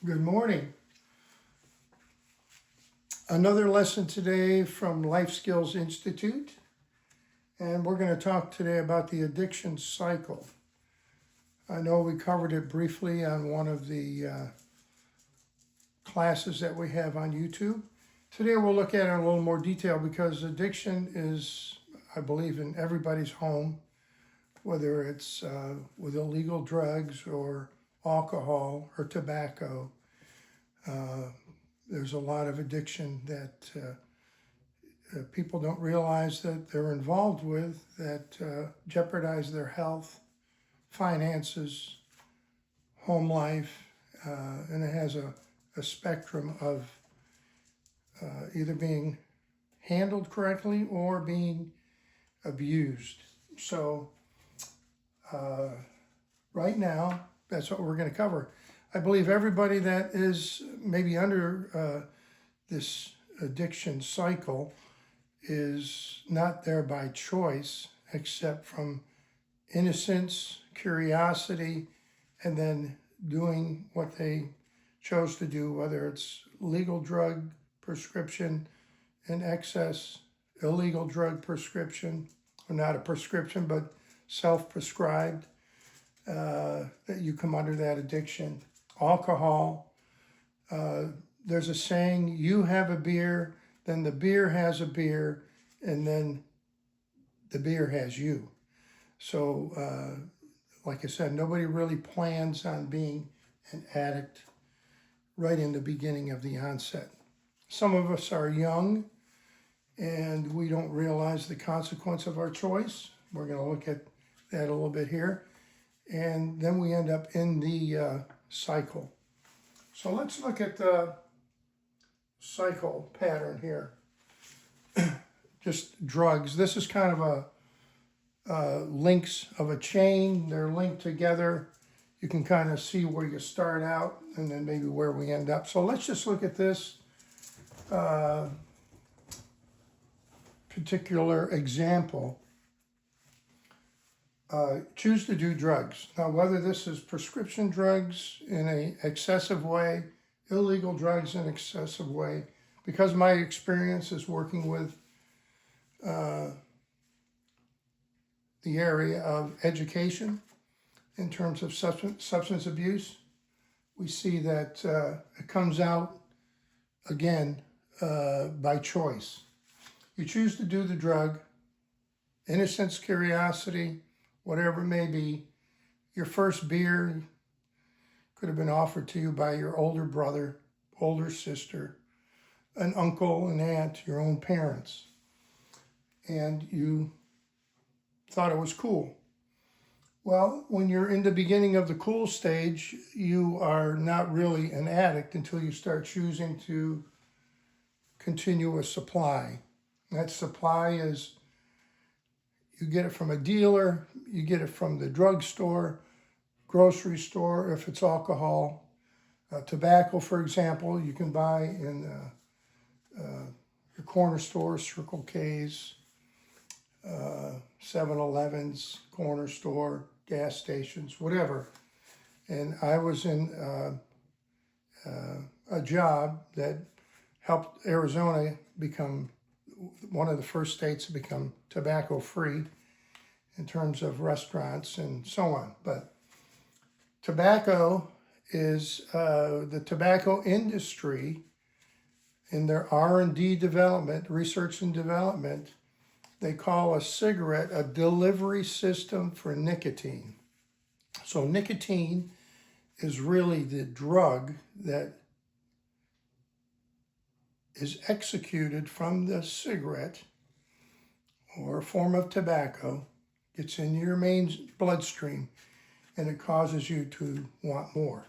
Good morning. Another lesson today from Life Skills Institute, and we're going to talk today about the addiction cycle. I know we covered it briefly on one of the classes that we have on YouTube. Today we'll look at it in a little more detail because addiction is, I believe, in everybody's home, whether it's with illegal drugs or alcohol or tobacco. There's a lot of addiction that people don't realize that they're involved with that jeopardize their health, finances, home life, and it has a spectrum of either being handled correctly or being abused. So right now, that's what we're going to cover. I believe everybody that is maybe under this addiction cycle is not there by choice, except from innocence, curiosity, and then doing what they chose to do, whether it's legal drug prescription in excess, illegal drug prescription, or not a prescription, but self-prescribed, that you come under that addiction. Alcohol, there's a saying, you have a beer, then the beer has a beer, and then the beer has you. So, like I said, nobody really plans on being an addict right in the beginning of the onset. Some of us are young and we don't realize the consequence of our choice. We're going to look at that a little bit here. And then we end up in the cycle. So let's look at the cycle pattern here. Just drugs. This is kind of a links of a chain. They're linked together. You can kind of see where you start out and then maybe where we end up. So let's just look at this particular example. Choose to do drugs. Now, whether this is prescription drugs in an excessive way, illegal drugs in an excessive way, because my experience is working with the area of education in terms of substance abuse, we see that it comes out again by choice. You choose to do the drug, innocence, curiosity, whatever it may be. Your first beer could have been offered to you by your older brother, older sister, an uncle, an aunt, your own parents, and you thought it was cool. Well, when you're in the beginning of the cool stage, you are not really an addict until you start choosing to continue a supply. That supply is, you get it from a dealer, you get it from the drugstore, grocery store, if it's alcohol. Tobacco, for example, you can buy in your corner stores, Circle K's, 7-Elevens, corner store, gas stations, whatever. And I was in a job that helped Arizona become one of the first states to become tobacco free in terms of restaurants and so on. But tobacco is the tobacco industry in their R&D development, research and development, they call a cigarette a delivery system for nicotine. So nicotine is really the drug that is executed from the cigarette or a form of tobacco. It's in your main bloodstream and it causes you to want more.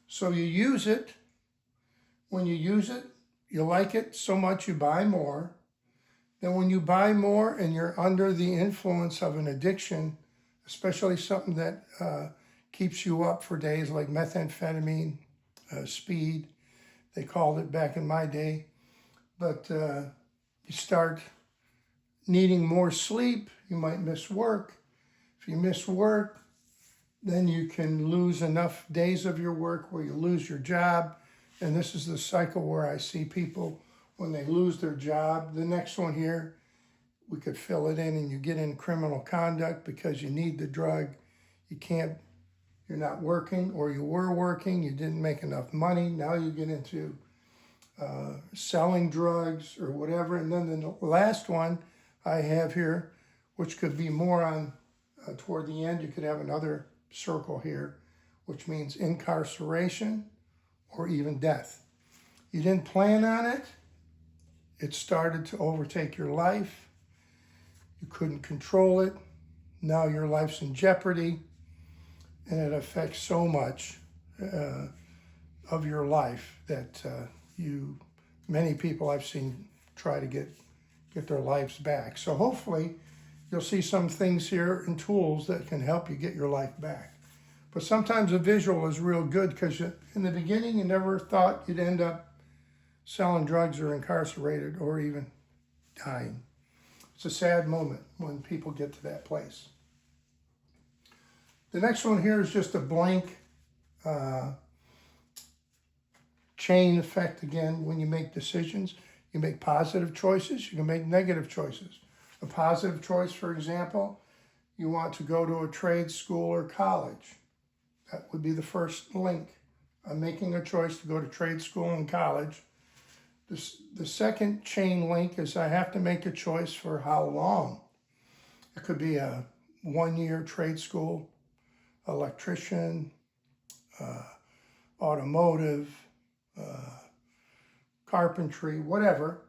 So you use it. When you use it, you like it so much you buy more. Then when you buy more and you're under the influence of an addiction, especially something that keeps you up for days like methamphetamine, speed, they called it back in my day, but you start needing more sleep, you might miss work. If you miss work, then you can lose enough days of your work where you lose your job. And this is the cycle where I see people when they lose their job. The next one here, we could fill it in, and you get in criminal conduct because you need the drug. You're not working, or you were working, you didn't make enough money. Now you get into selling drugs or whatever. And then the last one I have here, which could be more on toward the end, you could have another circle here, which means incarceration or even death. You didn't plan on it. It started to overtake your life. You couldn't control it. Now your life's in jeopardy, and it affects so much of your life that many people I've seen try to get their lives back. So hopefully you'll see some things here and tools that can help you get your life back. But sometimes a visual is real good, because in the beginning you never thought you'd end up selling drugs or incarcerated or even dying. It's a sad moment when people get to that place. The next one here is just a blank chain effect again. When you make decisions, you make positive choices, you can make negative choices. A positive choice, for example, you want to go to a trade school or college. That would be the first link. I'm making a choice to go to trade school and college. The second chain link is I have to make a choice for how long. It could be a 1-year trade school, electrician, automotive, carpentry, whatever.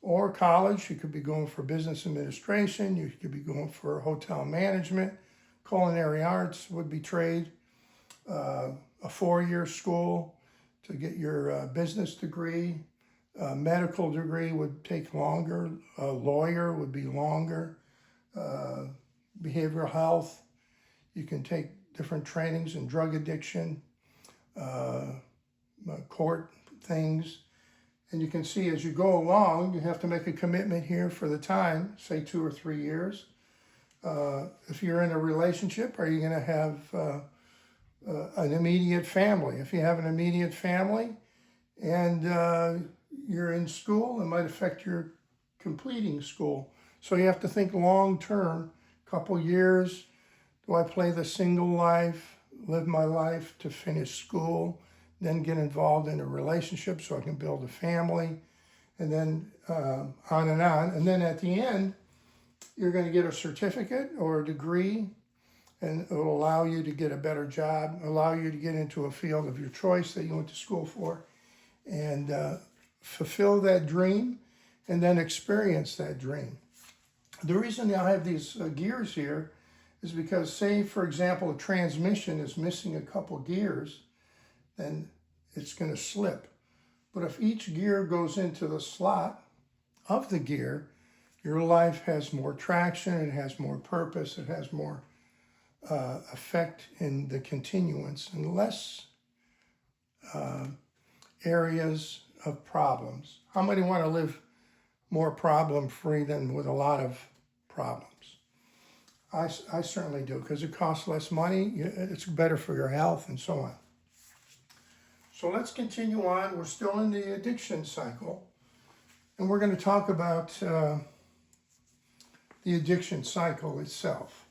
Or college, you could be going for business administration, you could be going for hotel management, culinary arts would be trade, a 4-year school to get your business degree, a medical degree would take longer, a lawyer would be longer, behavioral health, you can take different trainings in drug addiction, court things. And you can see as you go along, you have to make a commitment here for the time, say 2 or 3 years. If you're in a relationship, are you going to have an immediate family? If you have an immediate family and you're in school, it might affect your completing school. So you have to think long term, couple years. Do I play the single life, live my life to finish school, then get involved in a relationship so I can build a family, and then on and on. And then at the end, you're going to get a certificate or a degree, and it will allow you to get a better job, allow you to get into a field of your choice that you went to school for, and fulfill that dream, and then experience that dream. The reason I have these gears here is because, say, for example, a transmission is missing a couple gears, then it's going to slip. But if each gear goes into the slot of the gear, your life has more traction, it has more purpose, it has more effect in the continuance, and less areas of problems. How many want to live more problem-free than with a lot of problems? I certainly do, because it costs less money, it's better for your health, and so on. So let's continue on. We're still in the addiction cycle, and we're going to talk about the addiction cycle itself.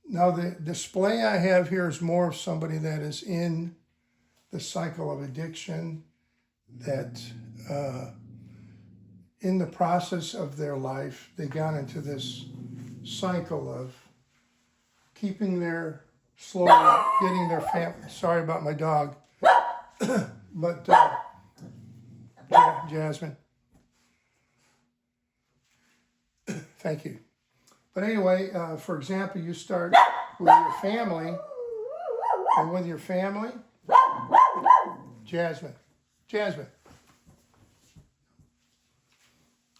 Now, the display I have here is more of somebody that is in the cycle of addiction, that in the process of their life, they got into this cycle of keeping their, slowly getting their family, sorry about my dog, but Jasmine, thank you. But anyway, for example, you start with your family, and with your family, Jasmine,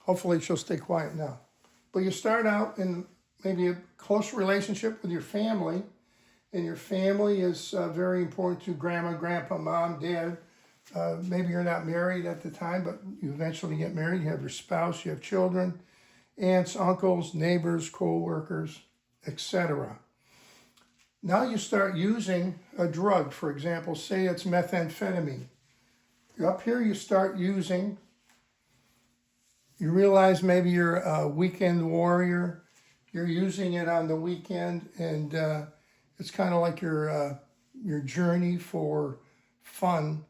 hopefully she'll stay quiet now. But you start out in maybe a close relationship with your family, and your family is very important to grandma, grandpa, mom, dad. Maybe you're not married at the time, but you eventually get married. You have your spouse, you have children, aunts, uncles, neighbors, co-workers, etc. Now you start using a drug, for example, say it's methamphetamine. Up here you start using, you realize maybe you're a weekend warrior, you're using it on the weekend, and it's kind of like your journey for fun,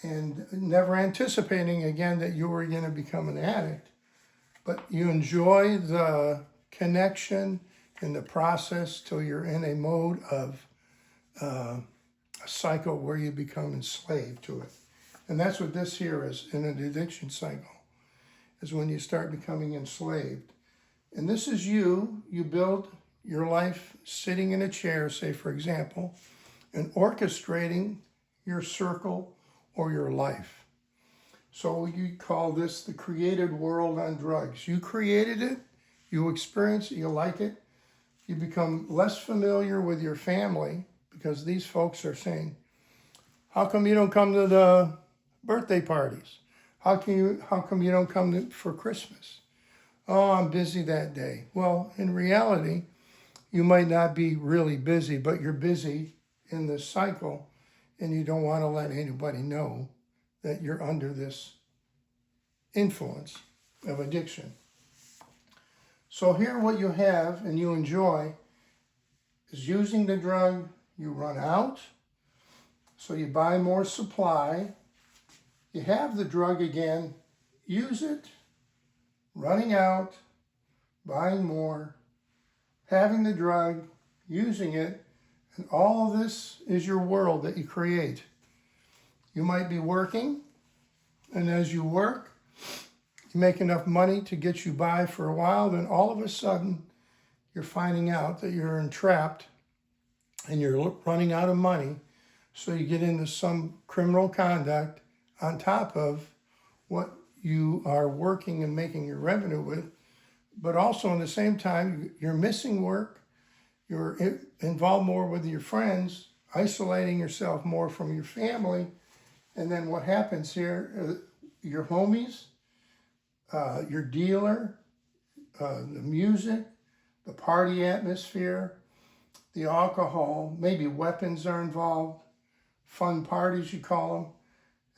and never anticipating again that you were going to become an addict. But you enjoy the connection and the process till you're in a mode of a cycle where you become enslaved to it. And that's what this here is in an addiction cycle, is when you start becoming enslaved. And this is you build your life sitting in a chair, say for example, and orchestrating your circle or your life. So you call this the created world on drugs. You created it, you experience it, you like it, you become less familiar with your family because these folks are saying, how come you don't come to the birthday parties? How come you don't come for Christmas? Oh, I'm busy that day. Well, in reality, you might not be really busy, but you're busy in this cycle, and you don't want to let anybody know that you're under this influence of addiction. So here what you have and you enjoy is using the drug, you run out, so you buy more supply, you have the drug again, use it, running out, buying more, having the drug, using it, and all of this is your world that you create. You might be working, and as you work, you make enough money to get you by for a while, then all of a sudden, you're finding out that you're entrapped and you're running out of money, so you get into some criminal conduct on top of what you are working and making your revenue with, but also in the same time, you're missing work, you're involved more with your friends, isolating yourself more from your family, and then what happens here, your homies, your dealer, the music, the party atmosphere, the alcohol, maybe weapons are involved, fun parties you call them,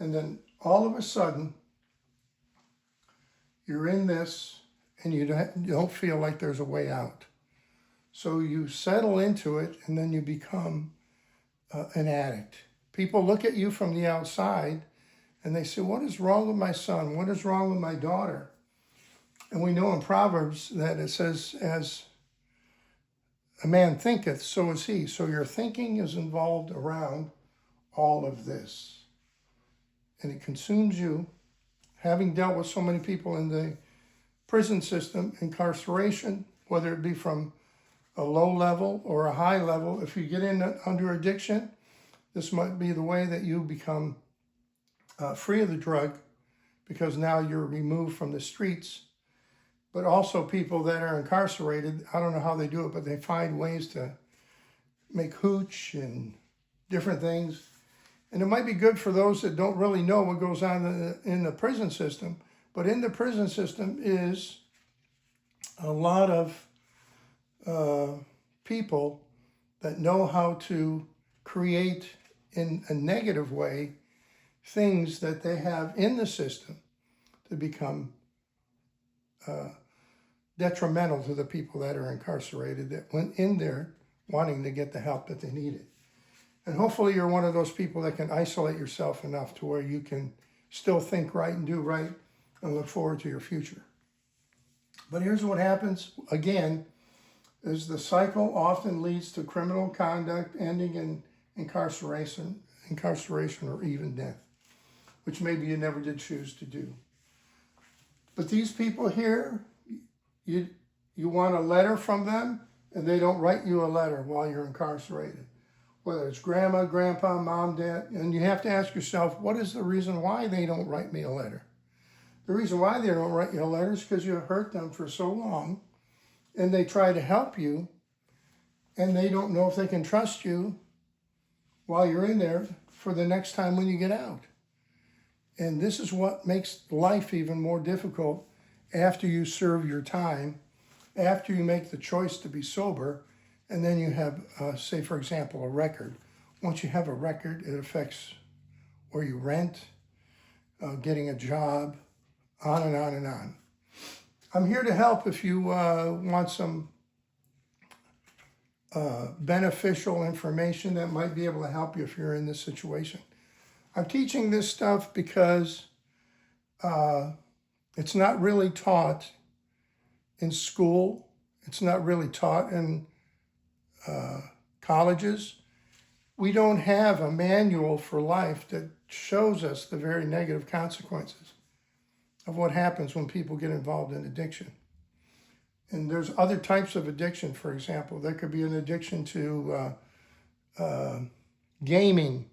and then all of a sudden, you're in this and you don't feel like there's a way out. So you settle into it and then you become an addict. People look at you from the outside and they say, what is wrong with my son? What is wrong with my daughter? And we know in Proverbs that it says, as a man thinketh, so is he. So your thinking is involved around all of this. And it consumes you. Having dealt with so many people in the prison system, incarceration, whether it be from a low level or a high level, if you get in under addiction, this might be the way that you become free of the drug, because now you're removed from the streets. But also people that are incarcerated, I don't know how they do it, but they find ways to make hooch and different things. And it might be good for those that don't really know what goes on in the prison system. But in the prison system is a lot of people that know how to create in a negative way things that they have in the system to become detrimental to the people that are incarcerated, that went in there wanting to get the help that they needed. And hopefully you're one of those people that can isolate yourself enough to where you can still think right and do right and look forward to your future. But here's what happens, again, is the cycle often leads to criminal conduct ending in incarceration or even death, which maybe you never did choose to do. But these people here, you want a letter from them, and they don't write you a letter while you're incarcerated. Whether it's grandma, grandpa, mom, dad, and you have to ask yourself, what is the reason why they don't write me a letter? The reason why they don't write you a letter is because you hurt them for so long, and they try to help you, and they don't know if they can trust you while you're in there for the next time when you get out. And this is what makes life even more difficult after you serve your time, after you make the choice to be sober, And then you have, say for example, a record. Once you have a record, it affects where you rent, getting a job, on and on and on. I'm here to help if you want some beneficial information that might be able to help you if you're in this situation. I'm teaching this stuff because it's not really taught in school. It's not really taught in colleges. We don't have a manual for life that shows us the very negative consequences of what happens when people get involved in addiction. And there's other types of addiction, for example. There could be an addiction to gaming,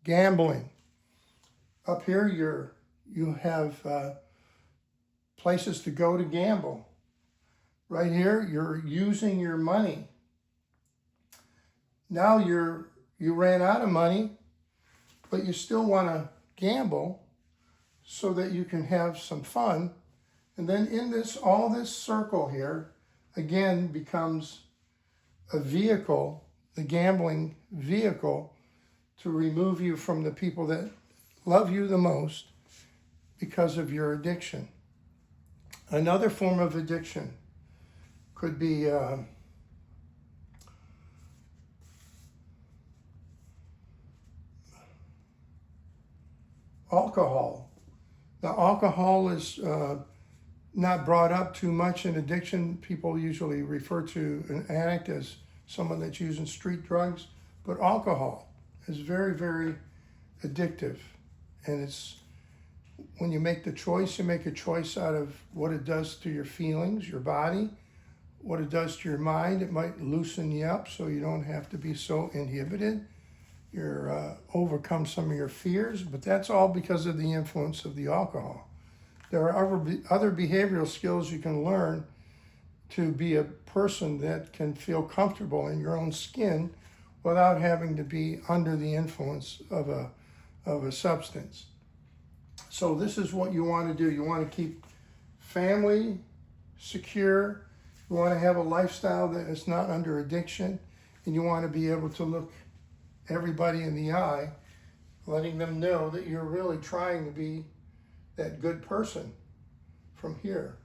gambling. Up here, you have places to go to gamble. Right here, you're using your money. Now you ran out of money, but you still want to gamble so that you can have some fun. And then in all this circle here, again, becomes a vehicle, the gambling vehicle, to remove you from the people that love you the most because of your addiction. Another form of addiction could be alcohol. Now, alcohol is not brought up too much in addiction. People usually refer to an addict as someone that's using street drugs, but alcohol is very, very addictive. And it's when you make the choice, you make a choice out of what it does to your feelings, your body, what it does to your mind. It might loosen you up so you don't have to be so inhibited. You're overcome some of your fears, but that's all because of the influence of the alcohol. There are other behavioral skills you can learn to be a person that can feel comfortable in your own skin without having to be under the influence of a substance. So this is what you want to do. You want to keep family secure. You want to have a lifestyle that is not under addiction, and you want to be able to look everybody in the eye, letting them know that you're really trying to be that good person from here.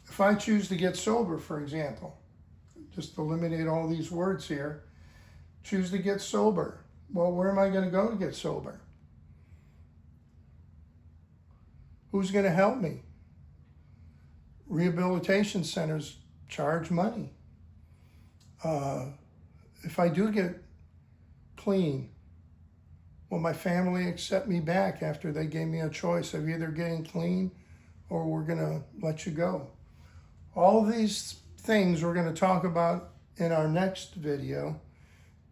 If I choose to get sober, for example, just eliminate all these words here, choose to get sober. Well, where am I going to go to get sober? Who's going to help me? Rehabilitation centers charge money. If I do get clean, will my family accept me back after they gave me a choice of either getting clean or we're going to let you go? All of these things we're going to talk about in our next video,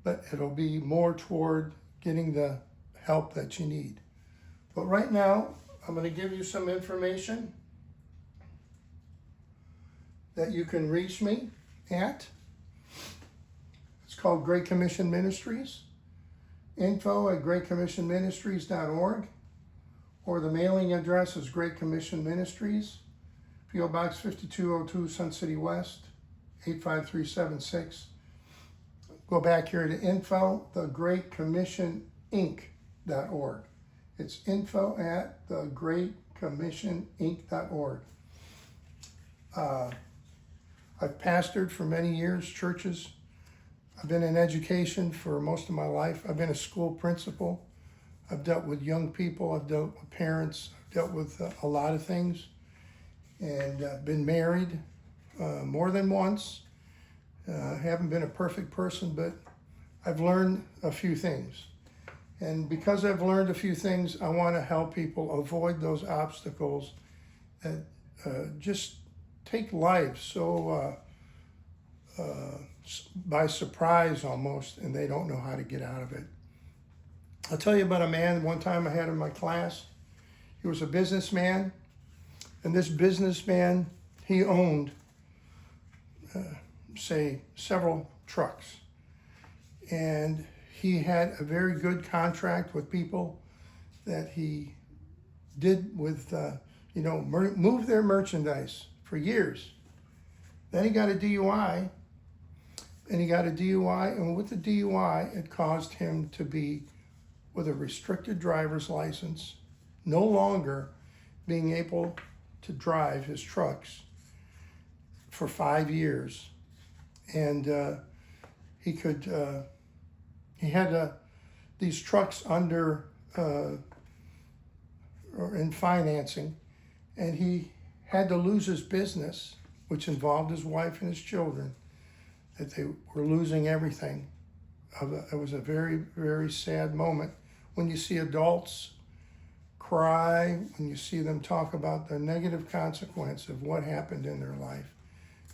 but it'll be more toward getting the help that you need. But right now, I'm going to give you some information that you can reach me at. It's called Great Commission Ministries. info@greatcommissionministries.org, or the mailing address is Great Commission Ministries, P.O. Box 5202, Sun City West, 85376. Go back here to info, thegreatcommissioninc.org. It's info@thegreatcommissioninc.org. I've pastored for many years, churches. I've been in education for most of my life. I've been a school principal. I've dealt with young people. I've dealt with parents. I've dealt with a lot of things. And I've been married more than once. I haven't been a perfect person, but I've learned a few things. And because I've learned a few things, I want to help people avoid those obstacles that just take life so by surprise almost, and they don't know how to get out of it. I'll tell you about a man one time I had in my class. He was a businessman, and this businessman, he owned, say, several trucks. And he had a very good contract with people that he did with, move their merchandise for years. Then he got a DUI, and he got a DUI. And with the DUI, it caused him to be with a restricted driver's license, no longer being able to drive his trucks for 5 years. And he had these trucks under or in financing, and he had to lose his business, which involved his wife and his children, that they were losing everything. It was a very, very sad moment when you see adults cry, when you see them talk about the negative consequence of what happened in their life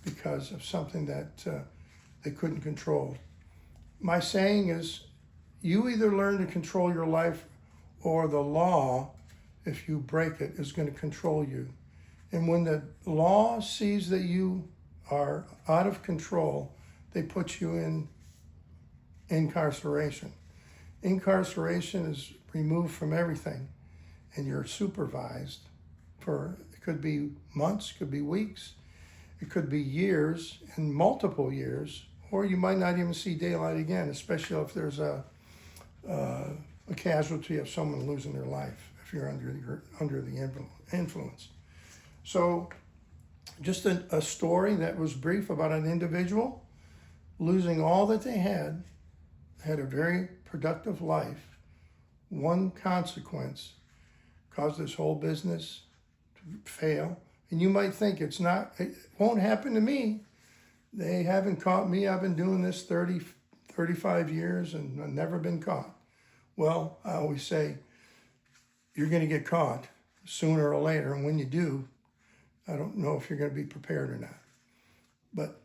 because of something that they couldn't control. My saying is, you either learn to control your life, or the law, if you break it, is going to control you. And when the law sees that you are out of control, they put you in incarceration. Incarceration is removed from everything, and you're supervised for, it could be months, could be weeks, it could be years and multiple years, or you might not even see daylight again, especially if there's a casualty of someone losing their life if you're under the influence. So just a story that was brief about an individual losing all that they had a very productive life. One consequence caused this whole business to fail. And you might think it won't happen to me. They haven't caught me. I've been doing this 30, 35 years and I've never been caught. Well, I always say, you're going to get caught sooner or later. And when you do, I don't know if you're going to be prepared or not. But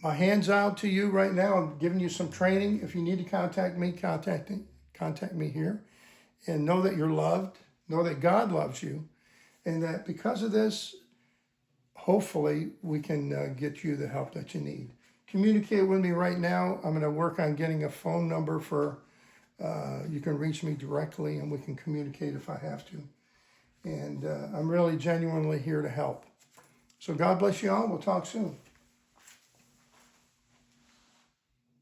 my hand's out to you right now. I'm giving you some training. If you need to contact me, contact me here. And know that you're loved. Know that God loves you. And that because of this, hopefully we can get you the help that you need. Communicate with me right now. I'm going to work on getting a phone number for, you can reach me directly and we can communicate if I have to. And I'm really genuinely here to help. So God bless you all. We'll talk soon.